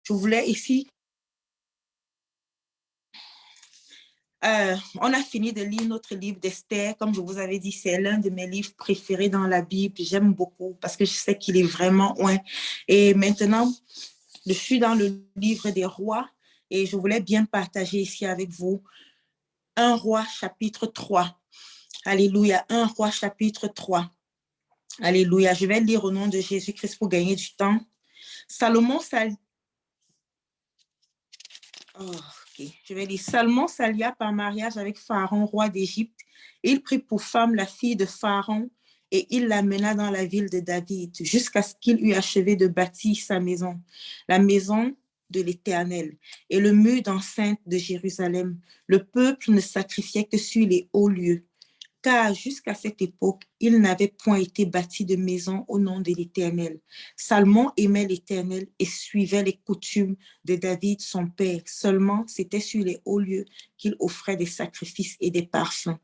je voulais ici, on a fini de lire notre livre d'Esther. Comme je vous avais dit, c'est l'un de mes livres préférés dans la Bible. J'aime beaucoup parce que je sais qu'il est vraiment loin. Et maintenant, je suis dans le livre des rois et je voulais bien partager ici avec vous 1 roi chapitre 3. Alléluia, 1 roi chapitre 3. Alléluia, je vais lire au nom de Jésus-Christ pour gagner du temps. Salomon s'allia par mariage avec Pharaon, roi d'Égypte. Il prit pour femme la fille de Pharaon et il l'amena dans la ville de David jusqu'à ce qu'il eût achevé de bâtir sa maison, la maison de l'Éternel et le mur d'enceinte de Jérusalem. Le peuple ne sacrifiait que sur les hauts lieux, car jusqu'à cette époque, il n'avait point été bâti de maison au nom de l'Éternel. Salomon aimait l'Éternel et suivait les coutumes de David, son père. Seulement, c'était sur les hauts lieux qu'il offrait des sacrifices et des parfums.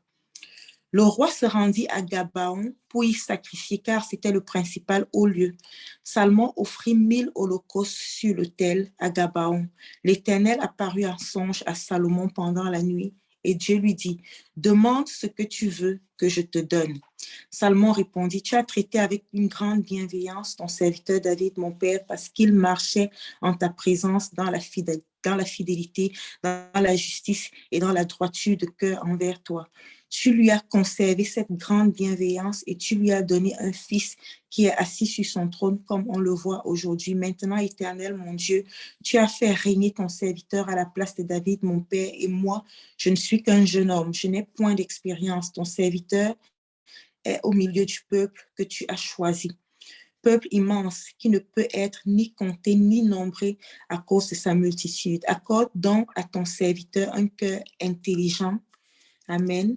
Le roi se rendit à Gabaon pour y sacrifier, car c'était le principal haut lieu. Salomon offrit 1000 holocaustes sur l'autel à Gabaon. L'Éternel apparut en songe à Salomon pendant la nuit, et Dieu lui dit, « Demande ce que tu veux que je te donne. » Salomon répondit, « Tu as traité avec une grande bienveillance ton serviteur David, mon père, parce qu'il marchait en ta présence dans la fidélité, dans la justice et dans la droiture de cœur envers toi. Tu lui as conservé cette grande bienveillance et tu lui as donné un fils qui est assis sur son trône comme on le voit aujourd'hui. Maintenant, Éternel, mon Dieu, tu as fait régner ton serviteur à la place de David, mon père, et moi, je ne suis qu'un jeune homme, je n'ai point d'expérience. Ton serviteur est au milieu du peuple que tu as choisi. Peuple immense qui ne peut être ni compté ni nombré à cause de sa multitude. Accorde donc à ton serviteur un cœur intelligent. Amen.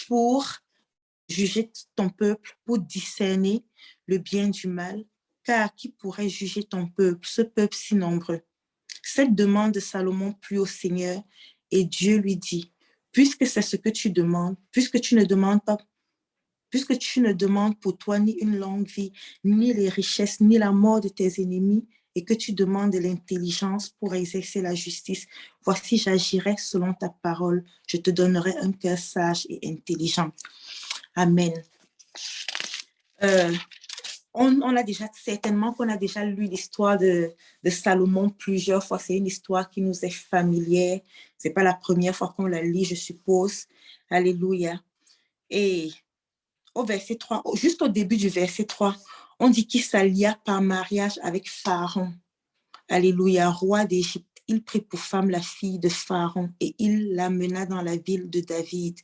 Pour juger ton peuple, pour discerner le bien du mal, car qui pourrait juger ton peuple, ce peuple si nombreux? Cette demande de Salomon plut au Seigneur et Dieu lui dit, puisque c'est ce que tu demandes, puisque tu ne demandes pour toi ni une longue vie, ni les richesses, ni la mort de tes ennemis, et que tu demandes de l'intelligence pour exercer la justice, voici j'agirai selon ta parole, je te donnerai un cœur sage et intelligent. Amen. On a déjà, certainement qu'on a déjà lu l'histoire de Salomon plusieurs fois. C'est une histoire qui nous est familière. Ce n'est pas la première fois qu'on la lit, je suppose. Alléluia. Et au verset 3, juste au début du verset 3, on dit qu'il s'allia par mariage avec Pharaon. Alléluia, roi d'Égypte. Il prit pour femme la fille de Pharaon et il l'amena dans la ville de David.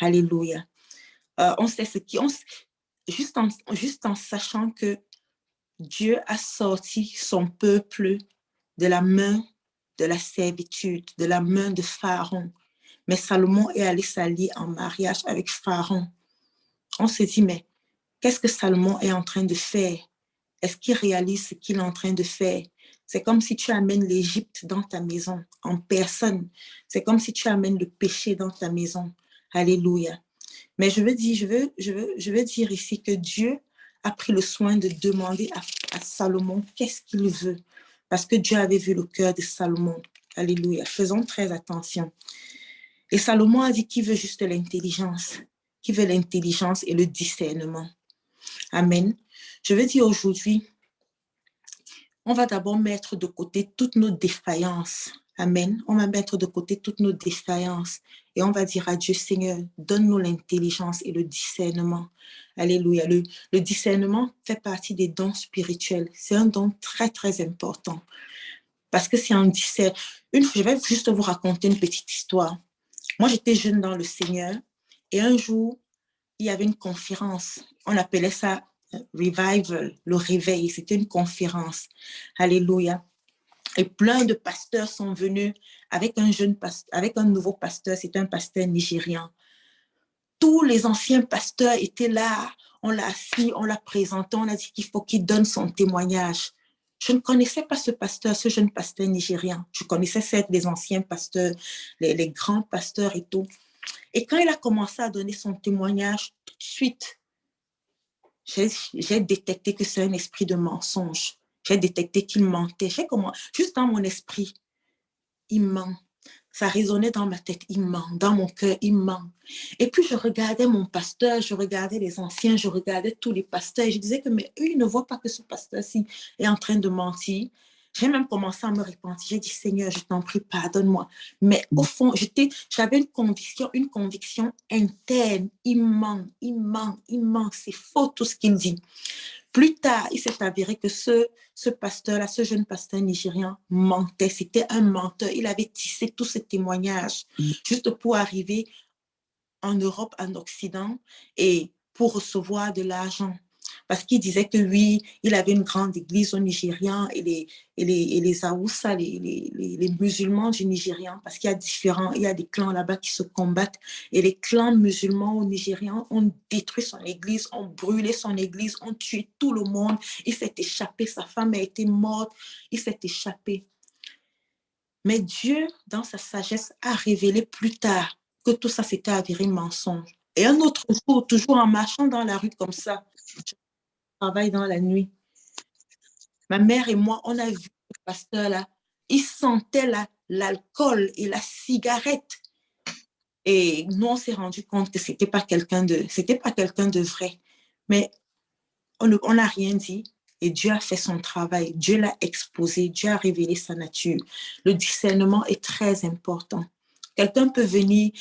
Alléluia. On sait ce qui... juste en sachant que Dieu a sorti son peuple de la main de la servitude, de la main de Pharaon. Mais Salomon est allé s'allier en mariage avec Pharaon. On se dit, mais qu'est-ce que Salomon est en train de faire? Est-ce qu'il réalise ce qu'il est en train de faire? C'est comme si tu amènes l'Égypte dans ta maison, en personne. C'est comme si tu amènes le péché dans ta maison. Alléluia. Mais je veux dire ici que Dieu a pris le soin de demander à Salomon qu'est-ce qu'il veut. Parce que Dieu avait vu le cœur de Salomon. Alléluia. Faisons très attention. Et Salomon a dit qu'il veut juste l'intelligence. Qu'il veut l'intelligence et le discernement. Amen. Je veux dire aujourd'hui, on va d'abord mettre de côté toutes nos défaillances. Amen. On va mettre de côté toutes nos défaillances et on va dire à Dieu, Seigneur, donne-nous l'intelligence et le discernement. Alléluia. Le discernement fait partie des dons spirituels. C'est un don très, très important. Parce que c'est un discernement. Je vais juste vous raconter une petite histoire. Moi, j'étais jeune dans le Seigneur et un jour, il y avait une conférence. On appelait ça Revival, le réveil. C'était une conférence. Alléluia. Et plein de pasteurs sont venus avec un nouveau pasteur. C'est un pasteur nigérian. Tous les anciens pasteurs étaient là. On l'a assis, on l'a présenté. On a dit qu'il faut qu'il donne son témoignage. Je ne connaissais pas ce jeune pasteur nigérian. Je connaissais certes les anciens pasteurs, les grands pasteurs et tout. Et quand il a commencé à donner son témoignage, tout de suite, j'ai détecté que c'est un esprit de mensonge. j'ai détecté qu'il mentait. Juste dans mon esprit, il ment. Ça résonnait dans ma tête, il ment. Dans mon cœur, il ment. Et puis, je regardais mon pasteur, je regardais les anciens, je regardais tous les pasteurs. Et je disais que, mais eux, ils ne voient pas que ce pasteur-ci est en train de mentir. J'ai même commencé à me repentir. J'ai dit, Seigneur, je t'en prie, pardonne-moi. Mais au fond, j'avais une conviction interne. Il ment, il ment, il ment. C'est faux tout ce qu'il dit. Plus tard, il s'est avéré que ce pasteur-là, ce jeune pasteur nigérian mentait. C'était un menteur. Il avait tissé tous ces témoignages juste pour arriver en Europe, en Occident, et pour recevoir de l'argent. Parce qu'il disait que oui, il avait une grande église au Nigérian et les Aoussa, les musulmans du Nigérian, parce qu'il y a des clans là-bas qui se combattent. Et les clans musulmans au Nigérian ont détruit son église, ont brûlé son église, ont tué tout le monde. Il s'est échappé, sa femme a été morte, il s'est échappé. Mais Dieu, dans sa sagesse, a révélé plus tard que tout ça s'était avéré mensonge. Et un autre jour, toujours en marchant dans la rue comme ça, je travaille dans la nuit. Ma mère et moi, on a vu ce pasteur-là. Il sentait l'alcool et la cigarette. Et nous, on s'est rendu compte que c'était pas quelqu'un de vrai. Mais on n'a rien dit. Et Dieu a fait son travail. Dieu l'a exposé. Dieu a révélé sa nature. Le discernement est très important. Quelqu'un peut venir,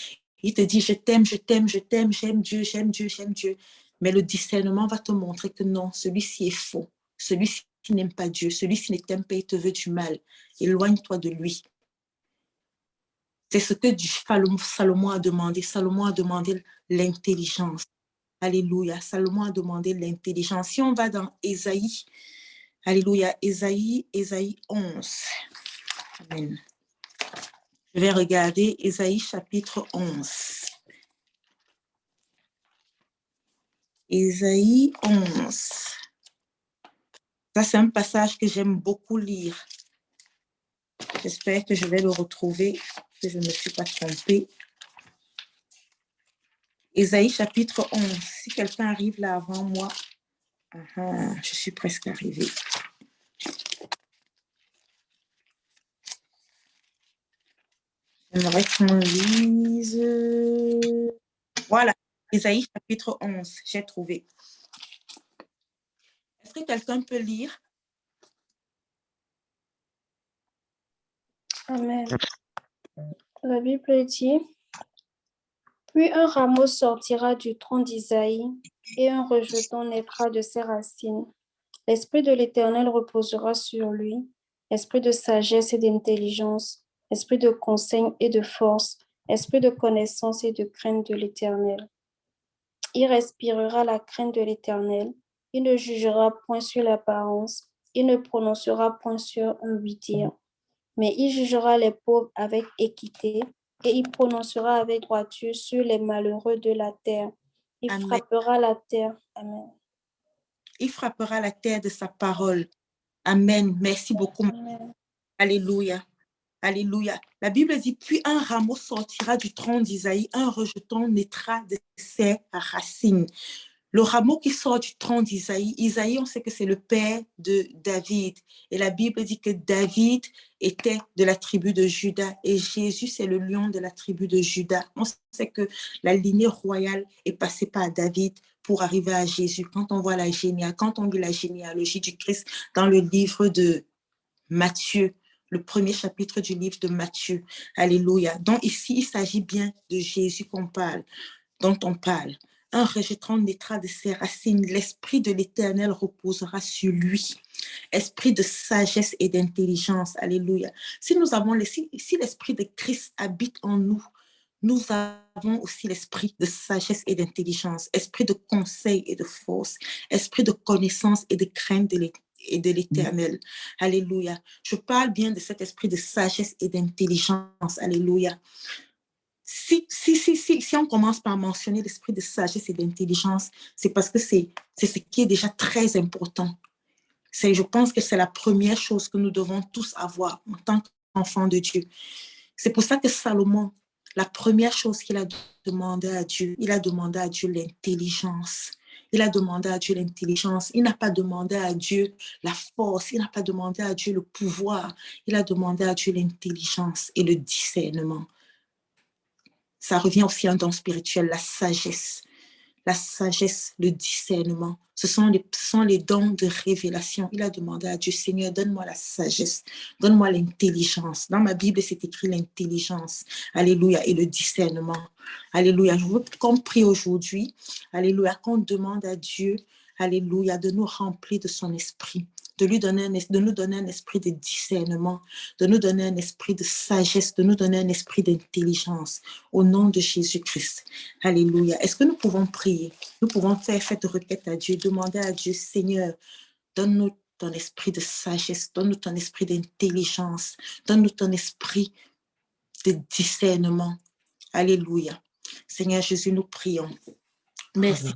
il te dit, je t'aime, je t'aime, je t'aime, j'aime Dieu, j'aime Dieu, j'aime Dieu. Mais le discernement va te montrer que non, celui-ci est faux. Celui-ci n'aime pas Dieu. Celui-ci ne t'aime pas, il te veut du mal. Éloigne-toi de lui. C'est ce que Salomon a demandé. Salomon a demandé l'intelligence. Alléluia. Salomon a demandé l'intelligence. Si on va dans Ésaïe, alléluia, Ésaïe 11. Amen. Je vais regarder Ésaïe chapitre 11. Ésaïe 11. Ça, c'est un passage que j'aime beaucoup lire. J'espère que je vais le retrouver, que je ne me suis pas trompée. Ésaïe chapitre 11. Si quelqu'un arrive là avant moi, je suis presque arrivée. J'aimerais qu'on lise. Voilà, Ésaïe chapitre 11, j'ai trouvé. Est-ce que quelqu'un peut lire? Amen. La Bible dit, puis un rameau sortira du tronc d'Isaïe et un rejeton naîtra de ses racines. L'Esprit de l'Éternel reposera sur lui, esprit de sagesse et d'intelligence, esprit de conseil et de force, esprit de connaissance et de crainte de l'Éternel. Il respirera la crainte de l'Éternel, il ne jugera point sur l'apparence, il ne prononcera point sur un oui-dire, mais il jugera les pauvres avec équité et il prononcera avec droiture sur les malheureux de la terre. Il Amen. frappera la terre. Amen. Il frappera la terre de sa parole. Amen. Merci beaucoup. Amen. Alléluia. Alléluia. La Bible dit, puis un rameau sortira du tronc d'Isaïe, un rejeton naîtra de ses racines. Le rameau qui sort du tronc d'Isaïe, Isaïe, on sait que c'est le père de David. Et la Bible dit que David était de la tribu de Juda et Jésus, c'est le lion de la tribu de Juda. On sait que la lignée royale est passée par David pour arriver à Jésus. Quand on lit la généalogie du Christ dans le livre de Matthieu, le premier chapitre du livre de Matthieu. Alléluia. Donc ici, il s'agit bien de Jésus dont on parle. Un rejeton naîtra de ses racines. L'Esprit de l'Éternel reposera sur lui. Esprit de sagesse et d'intelligence. Alléluia. Si l'Esprit de Christ habite en nous, nous avons aussi l'esprit de sagesse et d'intelligence, esprit de conseil et de force, esprit de connaissance et de crainte de l'Éternel. Alléluia. Je parle bien de cet esprit de sagesse et d'intelligence. Alléluia. Si on commence par mentionner l'esprit de sagesse et d'intelligence, c'est parce que c'est ce qui est déjà très important. Je pense que c'est la première chose que nous devons tous avoir en tant qu'enfants de Dieu. C'est pour ça que Salomon, la première chose qu'il a demandé à Dieu, il a demandé à Dieu l'intelligence. Il a demandé à Dieu l'intelligence. Il n'a pas demandé à Dieu la force. Il n'a pas demandé à Dieu le pouvoir. Il a demandé à Dieu l'intelligence et le discernement. Ça revient aussi à un don spirituel, la sagesse. La sagesse, le discernement. Ce sont les dons de révélation. Il a demandé à Dieu, Seigneur, donne-moi la sagesse, donne-moi l'intelligence. Dans ma Bible, c'est écrit l'intelligence. Alléluia. Et le discernement. Alléluia. Je veux qu'on prie aujourd'hui. Alléluia. Qu'on demande à Dieu, alléluia, de nous remplir de son esprit. De nous donner un esprit de discernement, de nous donner un esprit de sagesse, de nous donner un esprit d'intelligence. Au nom de Jésus-Christ. Alléluia. Est-ce que nous pouvons prier? Nous pouvons faire cette requête à Dieu, demander à Dieu, Seigneur, donne-nous ton esprit de sagesse, donne-nous ton esprit d'intelligence, donne-nous ton esprit de discernement. Alléluia. Seigneur Jésus, nous prions. Merci.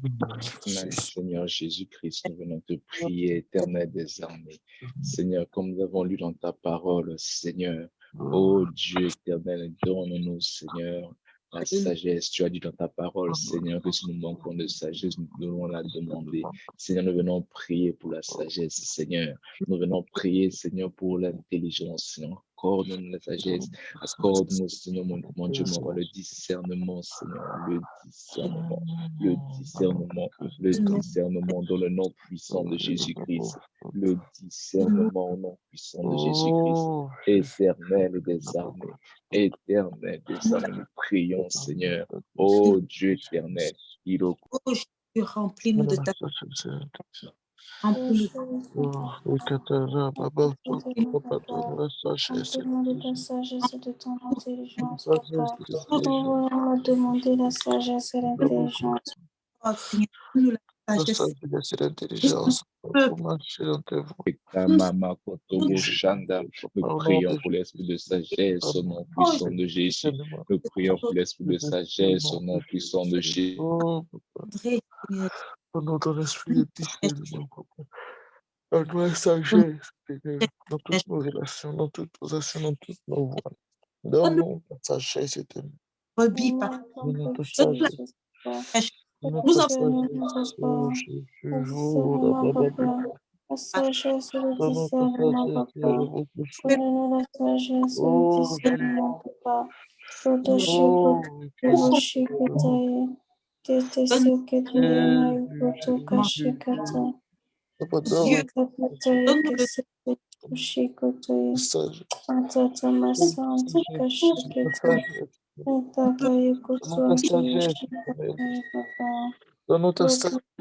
Seigneur Jésus-Christ, nous venons te prier, éternel des armées. Seigneur, comme nous avons lu dans ta parole, Seigneur, ô Dieu éternel, donne-nous, Seigneur, la sagesse. Tu as dit dans ta parole, Seigneur, que si nous manquons de sagesse, nous devons la demander. Seigneur, nous venons prier pour la sagesse, Seigneur. Nous venons prier, Seigneur, pour l'intelligence, Seigneur. Accorde-nous la sagesse, accorde-nous, Seigneur, mon Dieu, mon roi, le discernement, Seigneur, le discernement, le discernement, le discernement dans le nom puissant de Jésus-Christ, le discernement au nom puissant de Jésus-Christ, éternel des armées, éternel des armées, nous prions, Seigneur, ô Dieu éternel, Oh Jésus, remplis-nous de ta remplis-nous. Demande ta sagesse et de ton intelligence, papa. On va demander la sagesse et l'intelligence. Oh Seigneur, donne-nous la sagesse. Nous prions pour l'esprit de sagesse au nom puissant de Jésus. Nous prions pour l'esprit de sagesse au nom puissant de Jésus. Donne-nous ton esprit de discernement, papa. Donne-nous la sagesse, Seigneur, dans toutes nos relations, dans toutes nos actions, dans toutes nos voies. Donne-nous ta sagesse, éternelle. Donne-nous ta sagesse. Nous avons La sagesse et le discernement, papa. Donne-nous la sagesse et le discernement, papa. Dieu, Donne-nous ta sagesse.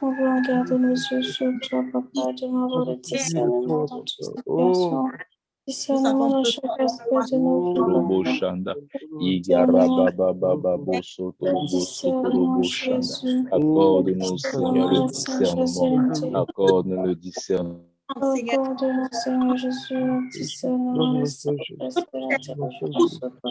On veut regarder nos yeux sur toi, papa, de nous avoir le discernement dans toute situation. Discernement dans chaque aspect de nos vies, Accorde-nous, Seigneur, le discernement. Accorde-nous le discernement. Accorde-nous, Seigneur Jésus, le discernement, la sagesse et l'intelligence, papa.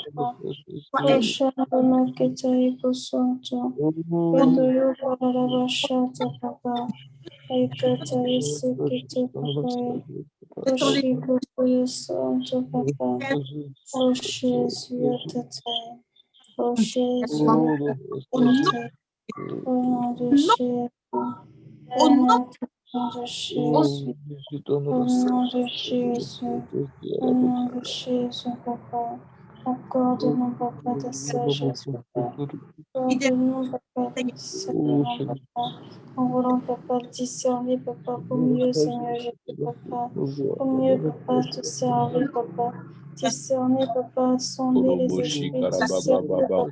Papa. Accorde-nous, papa, de sagesse, papa. Accorde-nous, papa, de discernement, papa. En voulant, papa, discerner, papa, pour mieux, Seigneur Jésus, papa. Pour mieux, papa, te servir, papa. Discerner, papa, sonder les esprits, discerner, papa.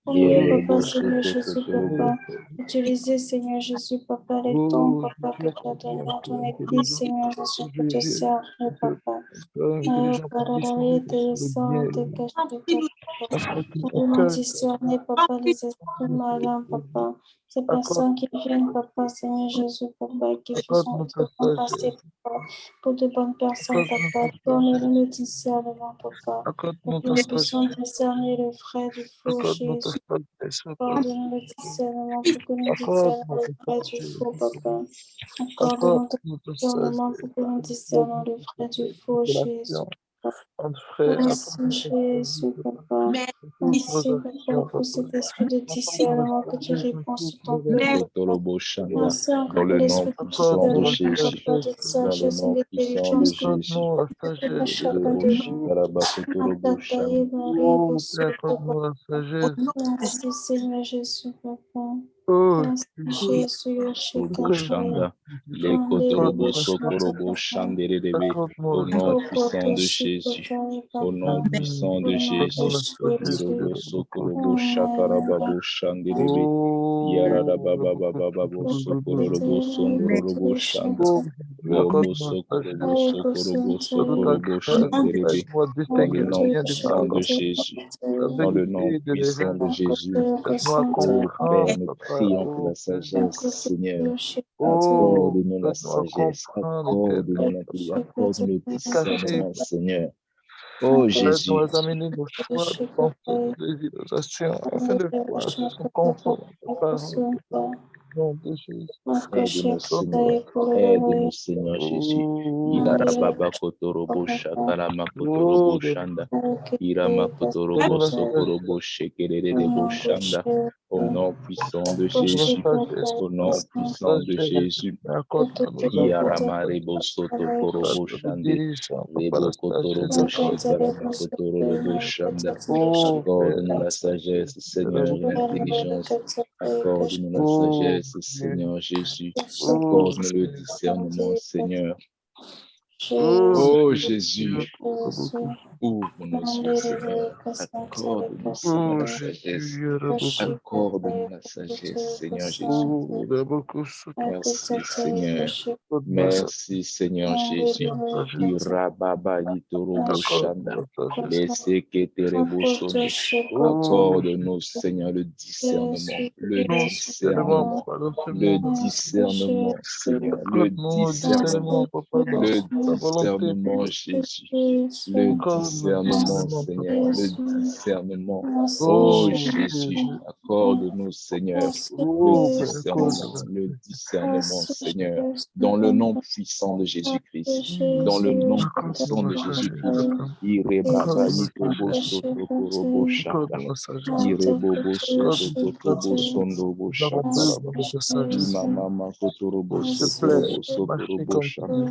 Pour mieux, papa, Seigneur Jésus, papa. Utiliser, Seigneur Jésus, papa, les dons, papa, que tu as donnés dans ton église, Seigneur Jésus, pour te servir, papa. Pour discerner, papa, les esprits malins, papa. Ces personnes qui viennent, papa, Seigneur Jésus, papa, qui sont passées, papa, pour de bonnes personnes, papa. Donne-nous le discernement, papa. Pour que nous puissions discerner le vrai du faux, Jésus. Accorde-nous le discernement pour que nous discernions le vrai du faux, papa. Accorde-nous le discernement pour que nous discernions le vrai du faux, Jésus. Merci Jésus, papa. Merci, papa, pour cet esprit de discernement que tu réponds sur ton peuple. Merci encore Dans pour le nom l'esprit puissant de de Jésus, papa, de dans le sagesse et nom puissant de d'intelligence que Jésus. tu donnes à chacun de nous. Merci Seigneur Jésus, papa. Merci Jésus, Shanda, les Kotorobo Sokorobo Shanderebe, au nom puissant de Jésus, au nom puissant de Jésus, Irobo Sokorobo Shakarababo Shanderebe, Yarabababababo Sokorobo Sondorobo Shanda, Robo Sokorobo Sokorobo Sokorobo Shanderebe, dans le nom puissant de Jésus, dans le nom puissant de Jésus. Oh Père, nous prions pour la sagesse, Seigneur. Accorde-nous la sagesse, accorde-nous le discernement, Seigneur. Oh Jésus. Afin de voir ce sont conformes à ta parole. Aide-nous, Seigneur. Aide-nous, Seigneur Jésus. Irababa kotorobo shakarama kotorobo shanda. Irama kotorobo sokorobo shekererebo shanda. Au nom puissant de Jésus. Au nom puissant de Jésus. Yarama rebo soto korobo shande. Rebo kotorobo shikarama kotorobo shanda. Accorde-nous la sagesse, Seigneur, et l'intelligence. Accorde-nous la sagesse, Seigneur Jésus. Accorde-nous le discernement, Seigneur. Oh Jésus, ouvre nos yeux, Seigneur. Accorde-nous, Seigneur, la sagesse. Accorde-nous la sagesse, Seigneur Jésus. Merci, Seigneur. Merci, Seigneur Jésus. Irababa yitorobo shanda. Laissez keterebo sondo. Accorde-nous, Seigneur, le discernement. Le discernement. Le discernement, Seigneur. Le discernement. Le discernement, Jésus. Le discernement, Seigneur. Le discernement. Oh Jésus, accorde-nous, Seigneur, le discernement, Seigneur, dans le nom puissant de Jésus-Christ. Dans le nom puissant de Jésus-Christ. Irebaba yitobo soto korobo shaka. Irebobo soto kotobo sondobo shakaraba. Imamama kotorobo sokorobo sokorobo shaka.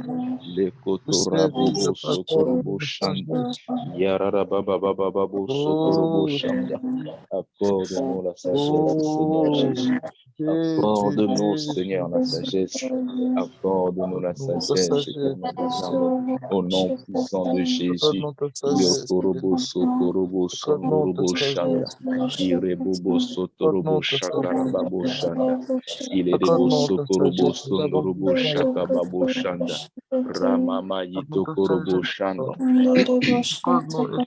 Le kotorabobo sokorobo shanda. Yararababababo sokorobo shanda. Accorde-nous la sagesse, Seigneur Jésus. Accorde-nous, Seigneur, la sagesse. Accorde-nous la sagesse, Éternel des armées. Au nom puissant de Jésus. Yokorobo sokorobo sondorobo shanda. Irebobo sotorobo shakarababo shanda. Ilerebo sokorobo sondorobo shakababo shanda. Ramama yitokorobo shanda.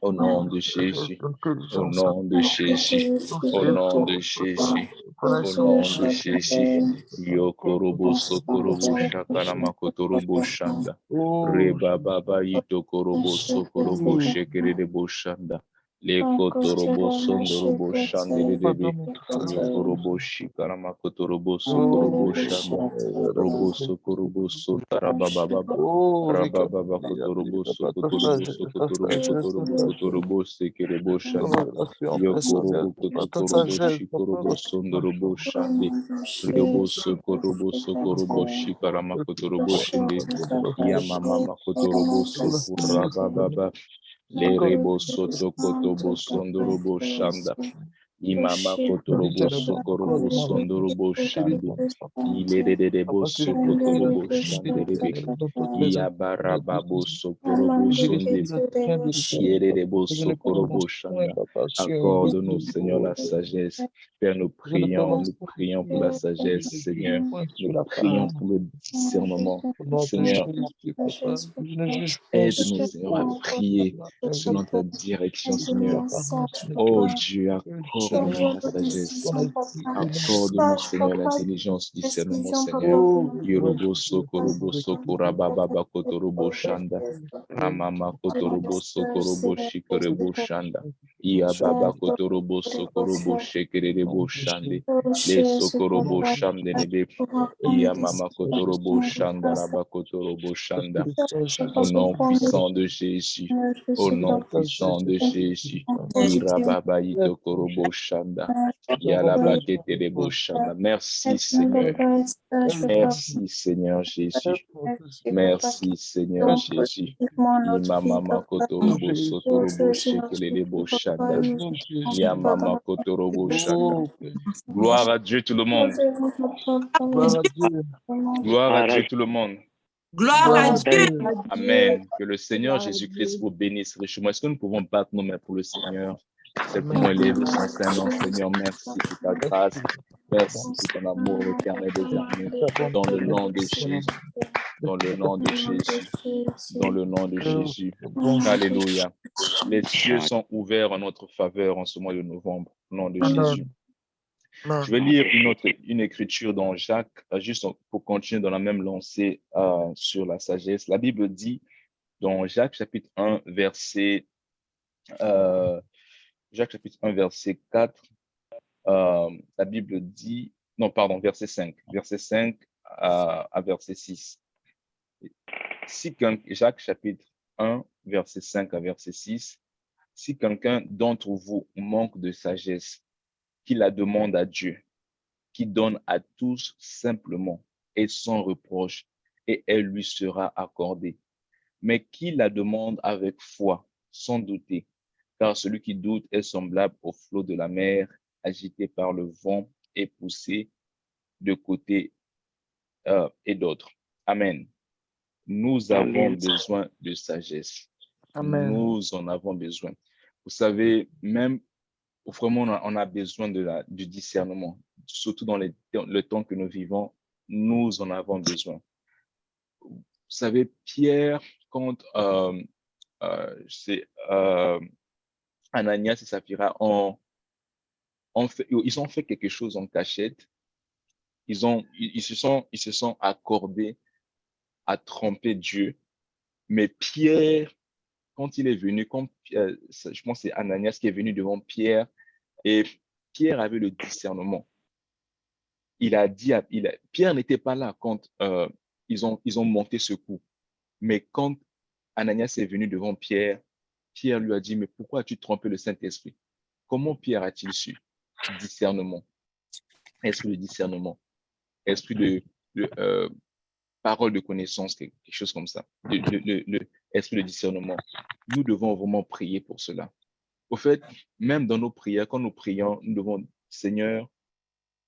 Au nom de Jésus. Au nom de Jésus. Au nom de Jésus. Au nom de Jésus. Yokorobo sokorobo shakarama kotorobo shanda. Reba baba yitokorobo sokorobo shekerebo shanda. Le kotorobo sondorobo shanderebe. Yokorobo shikarama kotorobo sokorobo shanda. Robo sokorobo sotarababa. Rababa kotorobo sokotorobo sokotorobo kotorobo kotorobo sekerebo shanda. Yokorobo kotorobo shikorobo sondorobo shande. Riobo sokorobo shikarama kotorobo shinde. Yamama kotorobo sokurababa. Le rebo soto kotobo sondorobo shanda. Imama Kotorobo Sokorobo Sondorobo Shande. Ilededebo Sokotorobo Shanderebe. Iabarababo Sokorobo Sonde. Yededebo Sokorobo Shanda. Accorde-nous, Seigneur, la sagesse. Père, nous prions pour la sagesse, Seigneur. Nous prions pour le discernement. Seigneur, aide-nous, Seigneur, à prier selon ta direction, Seigneur. Oh Dieu, accorde-nous la sagesse. Accorde-nous, Seigneur, l'intelligence, discernement, Seigneur. Yorobo Sokorobo Sokorababa Kotorobo Shanda. Ramama Kotorobo Sokorobo Shikorebo Shanda. Iababa Kotorobo Sokorobo Shekerebo Shande. Le Sokorobo Shamdenebe. Iamama Kotorobo Shanda Raba Kotorobo Shanda. Au nom puissant de Jésus. Au nom puissant de Jésus. Irababa Itokorobo Shanda. Yalaba Keterebo Shanda. Merci Seigneur. Merci Seigneur Jésus. Merci Seigneur Jésus. Imama Kotorobo Sotorobo Shekelebo Shanda. Yamama Kotorobo Shanda. Gloire à Dieu tout le monde. Gloire à Dieu tout le monde. Gloire à Dieu. Amen. Que le Seigneur Jésus-Christ vous bénisse richement. Est-ce que nous pouvons battre nos mains pour le Seigneur? C'est pour élever son Saint-Nom. Seigneur, merci pour ta grâce. Merci pour ton amour éternel des armées. Dans le nom de Jésus. Dans le nom de Jésus. Dans le nom de Jésus. Alléluia. Les cieux sont ouverts en notre faveur en ce mois de novembre. Au nom de Jésus. Je vais lire une écriture dans Jacques, juste pour continuer dans la même lancée sur la sagesse. La Bible dit dans Jacques chapitre 1, verset 4, la Bible dit, non pardon, verset 5 à verset 6. Jacques chapitre 1, verset 5 à verset 6, si quelqu'un d'entre vous manque de sagesse, qu'il la demande à Dieu, qui donne à tous simplement et sans reproche, et elle lui sera accordée. Mais qui la demande avec foi, sans douter, car celui qui doute est semblable au flot de la mer, agité par le vent et poussé de côté et d'autre. Amen. Nous avons besoin de sagesse. Amen. Nous en avons besoin. Vous savez, même vraiment, on a besoin du discernement, surtout dans le temps que nous vivons, nous en avons besoin. Vous savez, Pierre, quand Ananias et Saphira ils ont fait quelque chose en cachette, ils se sont accordés à tromper Dieu, mais Pierre, quand il est venu, je pense que c'est Ananias qui est venu devant Pierre, et Pierre avait le discernement. Il a dit, Pierre n'était pas là quand ils ont monté ce coup. Mais quand Ananias est venu devant Pierre, Pierre lui a dit, mais pourquoi as-tu trompé le Saint-Esprit? Comment Pierre a-t-il su? Discernement. Esprit de discernement. Esprit de parole de connaissance, quelque chose comme ça. Esprit de discernement. Nous devons vraiment prier pour cela. Au fait, même dans nos prières, quand nous prions, nous devons, Seigneur,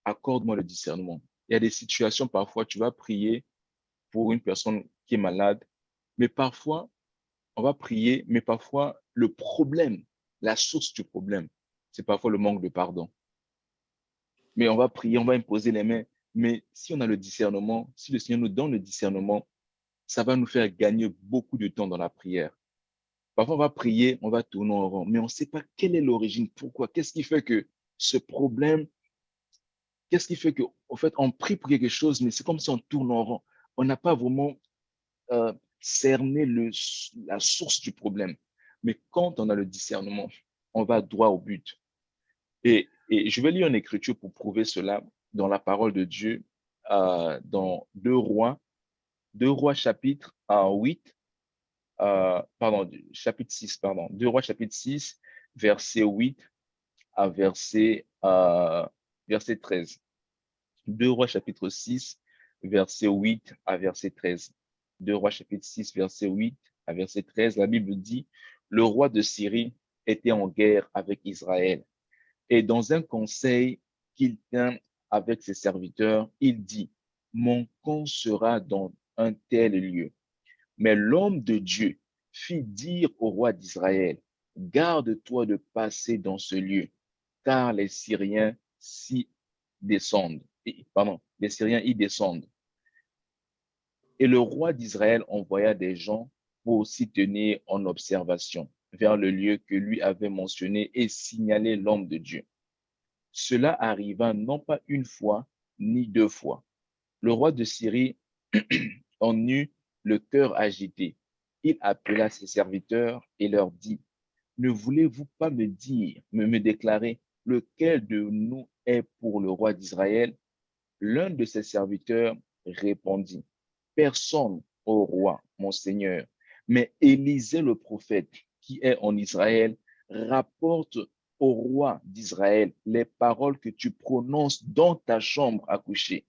accorde-moi le discernement. Il y a des situations, parfois, tu vas prier pour une personne qui est malade, mais parfois, on va prier, mais parfois, le problème, la source du problème, c'est parfois le manque de pardon. Mais on va prier, on va imposer les mains, mais si on a le discernement, si le Seigneur nous donne le discernement, ça va nous faire gagner beaucoup de temps dans la prière. Parfois, on va prier, on va tourner en rond, mais on ne sait pas quelle est l'origine, pourquoi, qu'est-ce qui fait que ce problème, qu'est-ce qui fait que, en fait, on prie pour quelque chose, mais c'est comme si on tourne en rond. On n'a pas vraiment cerné la source du problème. Mais quand on a le discernement, on va droit au but. Et je vais lire une écriture pour prouver cela dans la parole de Dieu, dans 2 Rois chapitre 6, 2 Rois chapitre 6, verset 8 à verset 13. 2 Rois chapitre 6, verset 8 à verset 13. 2 Rois chapitre 6, verset 8 à verset 13, la Bible dit, le roi de Syrie était en guerre avec Israël. Et dans un conseil qu'il tient avec ses serviteurs, il dit, mon camp sera dans un tel lieu. Mais l'homme de Dieu fit dire au roi d'Israël, garde-toi de passer dans ce lieu, car les Syriens s'y descendent. Les Syriens y descendent. Et le roi d'Israël envoya des gens pour s'y tenir en observation vers le lieu que lui avait mentionné et signaler l'homme de Dieu. Cela arriva non pas une fois, ni deux fois. Le roi de Syrie en eut le cœur agité. Il appela ses serviteurs et leur dit, ne voulez-vous pas me dire, me déclarer, lequel de nous est pour le roi d'Israël? L'un de ses serviteurs répondit, personne, ô roi, mon Seigneur, mais Élisée le prophète qui est en Israël rapporte au roi d'Israël les paroles que tu prononces dans ta chambre à coucher.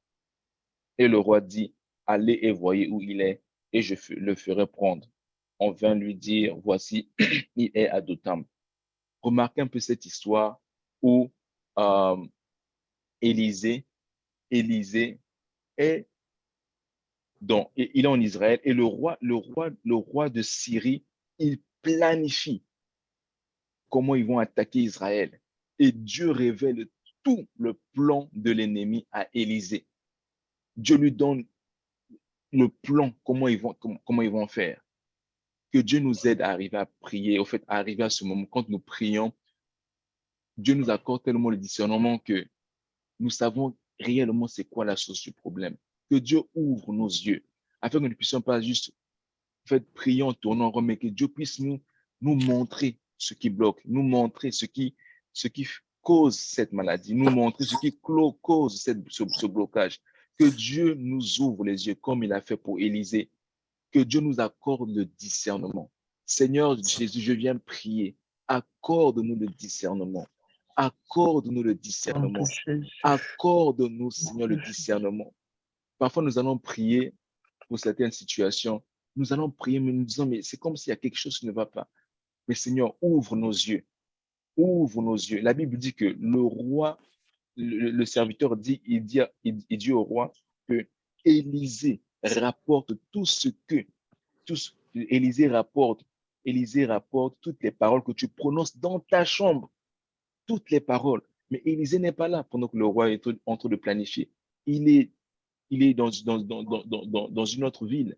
Et le roi dit, allez et voyez où il est, et je le ferai prendre. On vint lui dire, voici, il est à Dotham. Remarquez un peu cette histoire où euh, Élisée est il est en Israël et le roi de Syrie, il planifie comment ils vont attaquer Israël. Et Dieu révèle tout le plan de l'ennemi à Élisée. Dieu lui donne le plan, comment ils vont faire. Que Dieu nous aide à arriver à prier, au fait, à arriver à ce moment, quand nous prions, Dieu nous accorde tellement le discernement que nous savons réellement c'est quoi la source du problème. Que Dieu ouvre nos yeux, afin que nous ne puissions pas juste prions, tournons en rond, mais que Dieu puisse nous montrer ce qui bloque, nous montrer ce qui cause cette maladie, nous montrer ce qui cause ce blocage. Que Dieu nous ouvre les yeux comme il a fait pour Élisée. Que Dieu nous accorde le discernement. Seigneur Jésus, je viens prier. Accorde-nous le discernement. Accorde-nous le discernement. Accorde-nous, Seigneur, le discernement. Parfois, nous allons prier pour certaines situations. Nous allons prier, mais nous disons, mais c'est comme s'il y a quelque chose qui ne va pas. Mais Seigneur, ouvre nos yeux. Ouvre nos yeux. La Bible dit que le roi, le serviteur dit, il dit au roi que Élisée rapporte Élisée rapporte toutes les paroles que tu prononces dans ta chambre. Toutes les paroles. Mais Élisée n'est pas là pendant que le roi est en train de planifier. Il est dans une autre ville.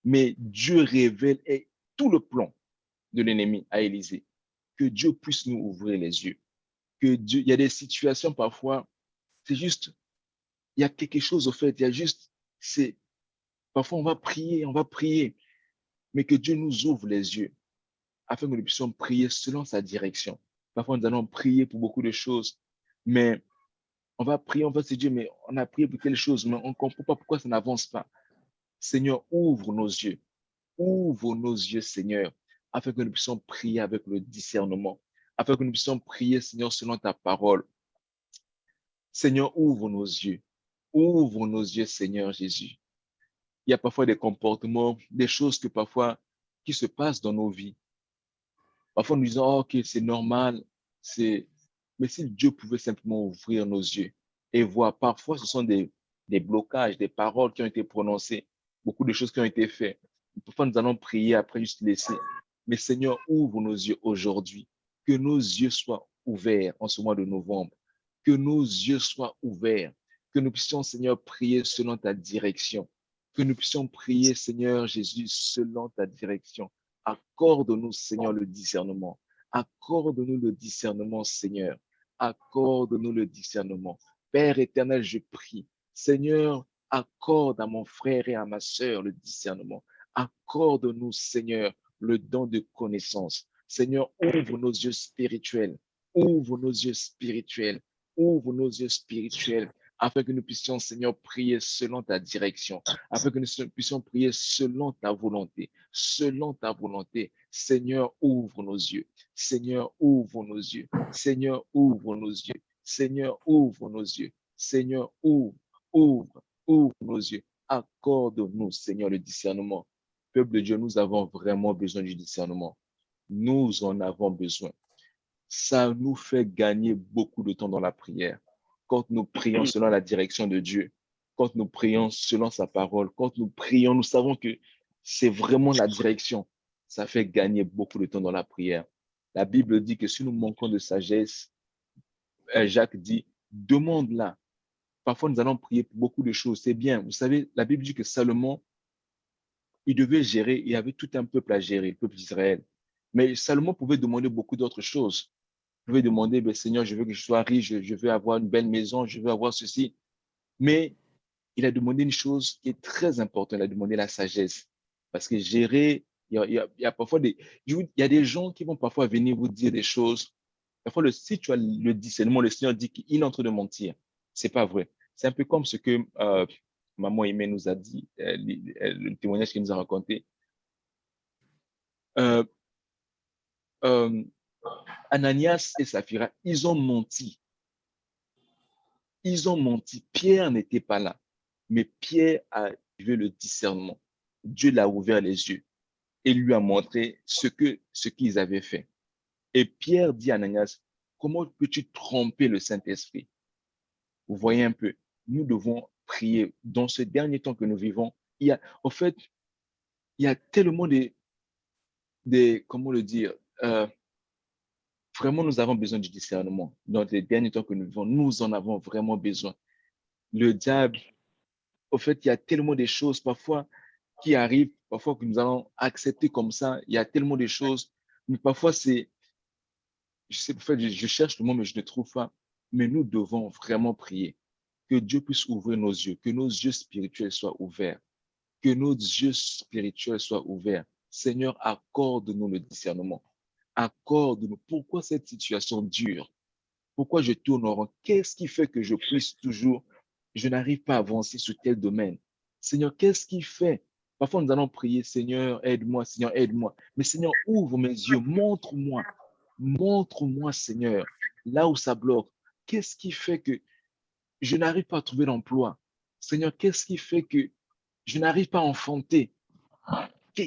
Mais Dieu révèle tout le plan de l'ennemi à Élisée. Que Dieu puisse nous ouvrir les yeux. Il y a des situations parfois, c'est juste, il y a quelque chose au fait, il y a juste, parfois on va prier, mais que Dieu nous ouvre les yeux afin que nous puissions prier selon sa direction. Parfois nous allons prier pour beaucoup de choses, mais on va prier, on va se dire, mais on a prié pour telle chose, mais on ne comprend pas pourquoi ça n'avance pas. Seigneur, ouvre nos yeux. Ouvre nos yeux, Seigneur, afin que nous puissions prier avec le discernement, afin que nous puissions prier, Seigneur, selon ta parole. Seigneur, ouvre nos yeux. Ouvre nos yeux, Seigneur Jésus. Il y a parfois des comportements, des choses qui se passent dans nos vies. Parfois, nous disons, oh, ok, c'est normal. Mais si Dieu pouvait simplement ouvrir nos yeux et voir, parfois, ce sont des blocages, des paroles qui ont été prononcées, beaucoup de choses qui ont été faites. Parfois, nous allons prier après juste laisser. Mais Seigneur, ouvre nos yeux aujourd'hui. Que nos yeux soient ouverts en ce mois de novembre. Que nos yeux soient ouverts. Que nous puissions, Seigneur, prier selon ta direction. Que nous puissions prier, Seigneur Jésus, selon ta direction. Accorde-nous, Seigneur, le discernement. Accorde-nous le discernement, Seigneur. Accorde-nous le discernement. Père éternel, je prie. Seigneur, accorde à mon frère et à ma sœur le discernement. Accorde-nous, Seigneur, le don de connaissance. Seigneur, ouvre nos yeux spirituels. Ouvre nos yeux spirituels. Ouvre nos yeux spirituels afin que nous puissions, Seigneur, prier selon ta direction, afin que nous puissions prier selon ta volonté, selon ta volonté. Seigneur, ouvre nos yeux. Seigneur, ouvre nos yeux. Seigneur, ouvre nos yeux. Seigneur, ouvre nos yeux. Seigneur, ouvre nos yeux. Accorde-nous, Seigneur, le discernement. Peuple de Dieu, nous avons vraiment besoin du discernement. Nous en avons besoin. ça nous fait gagner beaucoup de temps dans la prière. Quand nous prions selon la direction de Dieu, quand nous prions selon sa parole, quand nous prions, nous savons que c'est vraiment la direction. Ça fait gagner beaucoup de temps dans la prière. La Bible dit que si nous manquons de sagesse, Jacques dit, demande-la. Parfois, nous allons prier pour beaucoup de choses. C'est bien. Vous savez, la Bible dit que Salomon, il devait gérer, il y avait tout un peuple à gérer, le peuple d'Israël. Mais Salomon pouvait demander beaucoup d'autres choses. Il pouvait demander, ben, Seigneur, je veux que je sois riche, je veux avoir une belle maison, je veux avoir ceci. Mais il a demandé une chose qui est très importante, il a demandé la sagesse. Parce que gérer, il y a parfois il y a des gens qui vont parfois venir vous dire des choses. Parfois, si tu as le discernement, le Seigneur dit qu'il est en train de mentir. C'est pas vrai. C'est un peu comme ce que maman Aimée nous a dit, le témoignage qu'elle nous a raconté. Euh, euh, Ananias et Saphira, ils ont menti. Ils ont menti. Pierre n'était pas là. Mais Pierre a eu le discernement. Dieu l'a ouvert les yeux et lui a montré ce qu'ils avaient fait. Et Pierre dit à Ananias, comment peux-tu tromper le Saint-Esprit? Vous voyez un peu, nous devons prier. Dans ce dernier temps que nous vivons, en fait, il y a tellement comment le dire, vraiment, nous avons besoin du discernement. Dans les derniers temps que nous vivons, nous en avons vraiment besoin. Le diable, au fait, il y a tellement de choses parfois qui arrivent, parfois que nous allons accepter comme ça. Il y a tellement de choses, mais parfois je sais, en fait, je cherche le mot, mais je ne trouve pas. Mais nous devons vraiment prier que Dieu puisse ouvrir nos yeux, que nos yeux spirituels soient ouverts, que nos yeux spirituels soient ouverts. Seigneur, accorde-nous le discernement. Accorde-nous. Pourquoi cette situation dure? Pourquoi je tourne en rond? Qu'est-ce qui fait que je n'arrive pas à avancer sur tel domaine? Seigneur, qu'est-ce qui fait? Parfois, nous allons prier, Seigneur, aide-moi, Seigneur, aide-moi. Mais Seigneur, ouvre mes yeux, montre-moi, Seigneur, là où ça bloque. Qu'est-ce qui fait que je n'arrive pas à trouver d'emploi? Seigneur, qu'est-ce qui fait que je n'arrive pas à enfanter?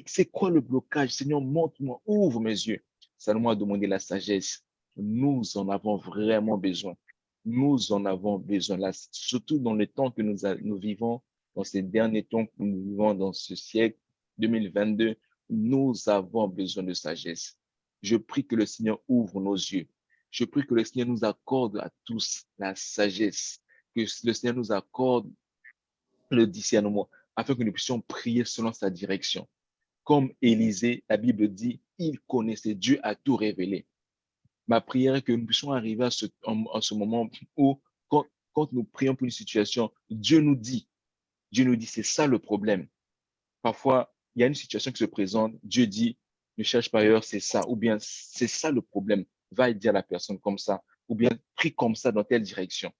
C'est quoi le blocage? Seigneur, montre-moi, ouvre mes yeux. Seulement à demander la sagesse. Nous en avons vraiment besoin. Nous en avons besoin, là, surtout dans les temps que nous vivons, dans ces derniers temps que nous vivons dans ce siècle 2022, nous avons besoin de sagesse. Je prie que le Seigneur ouvre nos yeux. Je prie que le Seigneur nous accorde à tous la sagesse, que le Seigneur nous accorde le discernement, afin que nous puissions prier selon sa direction. Comme Élisée, la Bible dit, il connaissait, Dieu a tout révélé. Ma prière est que nous puissions arriver à ce moment où, quand nous prions pour une situation, Dieu nous dit, c'est ça le problème. Parfois, il y a une situation qui se présente, Dieu dit, ne cherche pas ailleurs, c'est ça, ou bien c'est ça le problème, va dire à la personne comme ça, ou bien prie comme ça dans telle direction.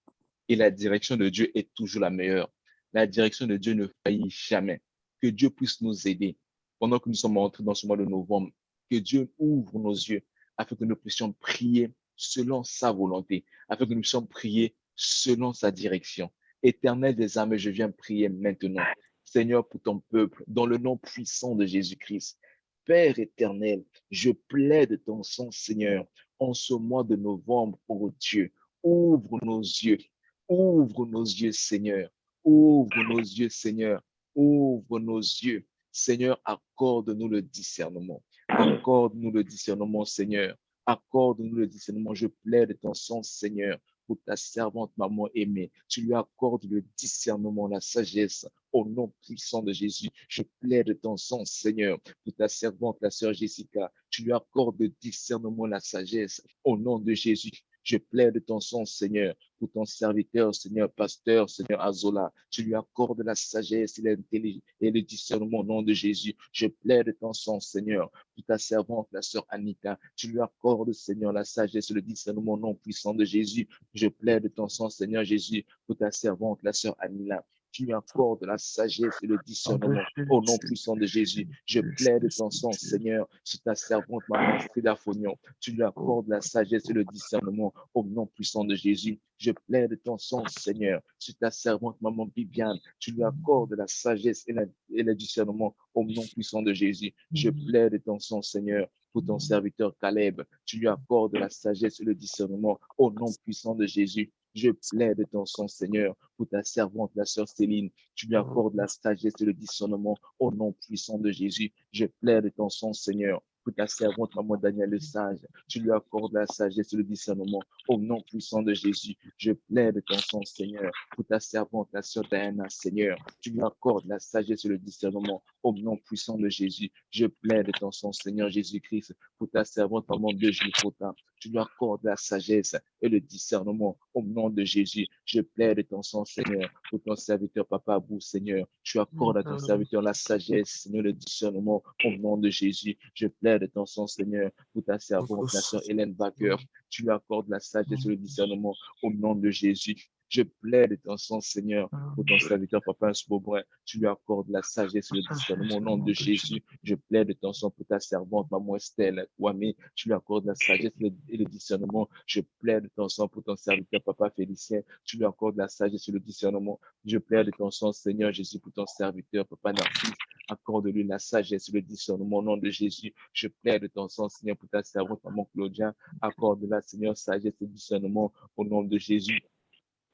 Et la direction de Dieu est toujours la meilleure. La direction de Dieu ne faillit jamais. Que Dieu puisse nous aider pendant que nous sommes entrés dans ce mois de novembre. Que Dieu ouvre nos yeux afin que nous puissions prier selon sa volonté, afin que nous puissions prier selon sa direction. Éternel des âmes, je viens prier maintenant. Seigneur, pour ton peuple, dans le nom puissant de Jésus-Christ. Père éternel, je plaide ton sang, Seigneur, en ce mois de novembre, oh Dieu. Ouvre nos yeux. Ouvre nos yeux, Seigneur. Ouvre nos yeux, Seigneur. Ouvre nos yeux. Seigneur, accorde-nous le discernement. Accorde-nous le discernement, Seigneur. Accorde-nous le discernement. Je plaide ton sang, Seigneur, pour ta servante, maman aimée. Tu lui accordes le discernement, la sagesse, au nom puissant de Jésus. Je plaide ton sang, Seigneur, pour ta servante, la sœur Jessica. Tu lui accordes le discernement, la sagesse, au nom de Jésus. Je plaide ton sang, Seigneur, pour ton serviteur, Seigneur, pasteur, Seigneur Azola. Tu lui accordes la sagesse et l'intelligence et le discernement au nom de Jésus. Je plaide ton sang, Seigneur, pour ta servante, la sœur Anita. Tu lui accordes, Seigneur, la sagesse et le discernement au nom puissant de Jésus. Je plaide ton sang, Seigneur Jésus, pour ta servante, la sœur Anila. Tu lui accordes la sagesse et le discernement au nom puissant de Jésus. Je plaide ton sang, Seigneur, sur ta servante, maman Frida Fognon. Tu lui accordes la sagesse et le discernement au nom puissant de Jésus. Je plaide ton sang, Seigneur, sur ta servante, maman Viviane. Tu lui accordes la sagesse et le discernement au nom puissant de Jésus. Je plaide ton sang, Seigneur, pour ton serviteur Caleb. Tu lui accordes la sagesse et le discernement au nom puissant de Jésus. Je plaide ton sang, Seigneur, pour ta servante, la sœur Céline. Tu lui accordes la sagesse et le discernement au nom puissant de Jésus. Je plaide ton sang, Seigneur, pour ta servante, maman Daniel le sage. Tu lui accordes la sagesse et le discernement au nom puissant de Jésus. Je plaide ton sang, Seigneur, pour ta servante, la sœur Diana, Seigneur. Tu lui accordes la sagesse et le discernement au nom puissant de Jésus. Je plaide ton sang, Seigneur Jésus-Christ, pour ta servante, maman de Fotin. Tu lui accordes la sagesse et le discernement au nom de Jésus. Je plaide ton sang, Seigneur, pour ton serviteur, Papa Abou, Seigneur. Tu accordes à ton serviteur la sagesse, Seigneur, le discernement au nom de Jésus. Je plaide ton sang, Seigneur, pour ta servante, la sœur Hélène Baker. Tu lui accordes la sagesse et le discernement au nom de Jésus. Je plaide ton sang, Seigneur, pour ton serviteur, Papa Nsbobouin. Tu lui accordes la sagesse et le discernement au nom de Jésus. Je plaide ton sang pour ta servante, Maman Estelle Ouamé. Tu lui accordes la sagesse et le discernement. Je plaide ton sang pour ton serviteur, Papa Félicien. Tu lui accordes la sagesse et le discernement. Je plaide ton sang, Seigneur Jésus, pour ton serviteur, Papa Narcisse. Accorde-lui la sagesse et le discernement au nom de Jésus. Je plaide ton sang, Seigneur, pour ta servante, Maman Claudia. Accorde-la, Seigneur, sagesse et discernement au nom de Jésus.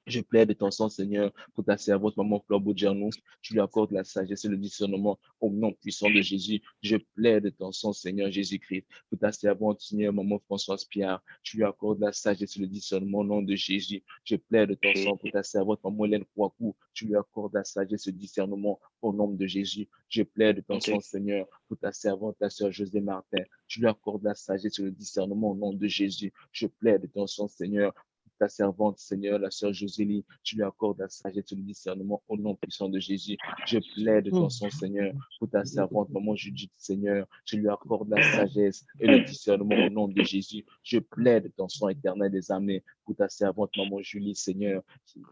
Je plaide ton sang, Seigneur, pour ta servante, maman Fleur Boudjernou. Tu lui accordes la sagesse et le discernement au nom puissant de Jésus. Je plaide ton sang, Seigneur Jésus-Christ, pour ta servante, Seigneur, maman Françoise Pierre. Tu lui accordes la sagesse et le discernement au nom de Jésus. Je plaide ton sang pour ta servante, maman Hélène Kouakou. Tu lui accordes la sagesse et le discernement au nom de Jésus. Je plaide ton sang, Seigneur, pour ta servante, ta sœur José Martin. Tu lui accordes la sagesse et le discernement au nom de Jésus. Je plaide ton sang, Seigneur, ta servante, Seigneur, la sœur Josélie, tu lui accordes la sagesse et le discernement au nom puissant de Jésus. Je plaide ton sang, Seigneur, pour ta servante, maman Judith, Seigneur, tu lui accordes la sagesse et le discernement au nom de Jésus. Je plaide ton sang éternel des armées pour ta servante, maman Julie, Seigneur,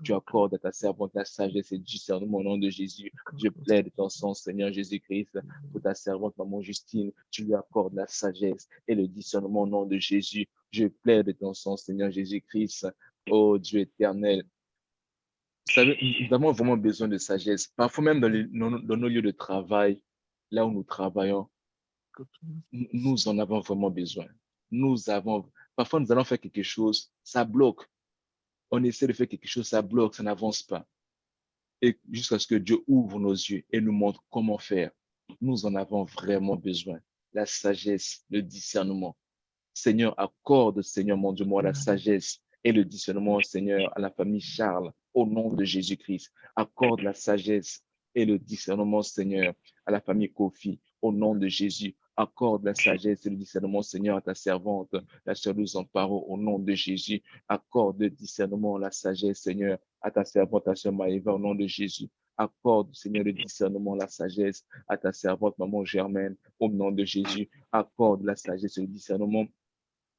tu accordes à ta servante la sagesse et le discernement au nom de Jésus. Je plaide ton sang, Seigneur Jésus-Christ, pour ta servante, maman Justine, tu lui accordes la sagesse et le discernement au nom de Jésus. Je plaide ton sang, Seigneur Jésus-Christ. Oh Dieu éternel. Vous savez, nous avons vraiment besoin de sagesse. Parfois même dans nos lieux de travail, là où nous travaillons, nous en avons vraiment besoin. Parfois nous allons faire quelque chose, ça bloque. On essaie de faire quelque chose, ça bloque, ça n'avance pas. Et jusqu'à ce que Dieu ouvre nos yeux et nous montre comment faire. Nous en avons vraiment besoin. La sagesse, le discernement. Seigneur, accorde, Seigneur, mon Dieu, moi, la sagesse et le discernement, Seigneur, à la famille Charles, au nom de Jésus-Christ. Accorde la sagesse et le discernement, Seigneur, à la famille Kofi, au nom de Jésus. Accorde la sagesse et le discernement, Seigneur, à ta servante, la sœur Luz Amparo, au nom de Jésus. Accorde le discernement, la sagesse, Seigneur, à ta servante, ta sœur Maëva, au nom de Jésus. Accorde, Seigneur, le discernement, la sagesse à ta servante, maman Germaine, au nom de Jésus. Accorde la sagesse et le discernement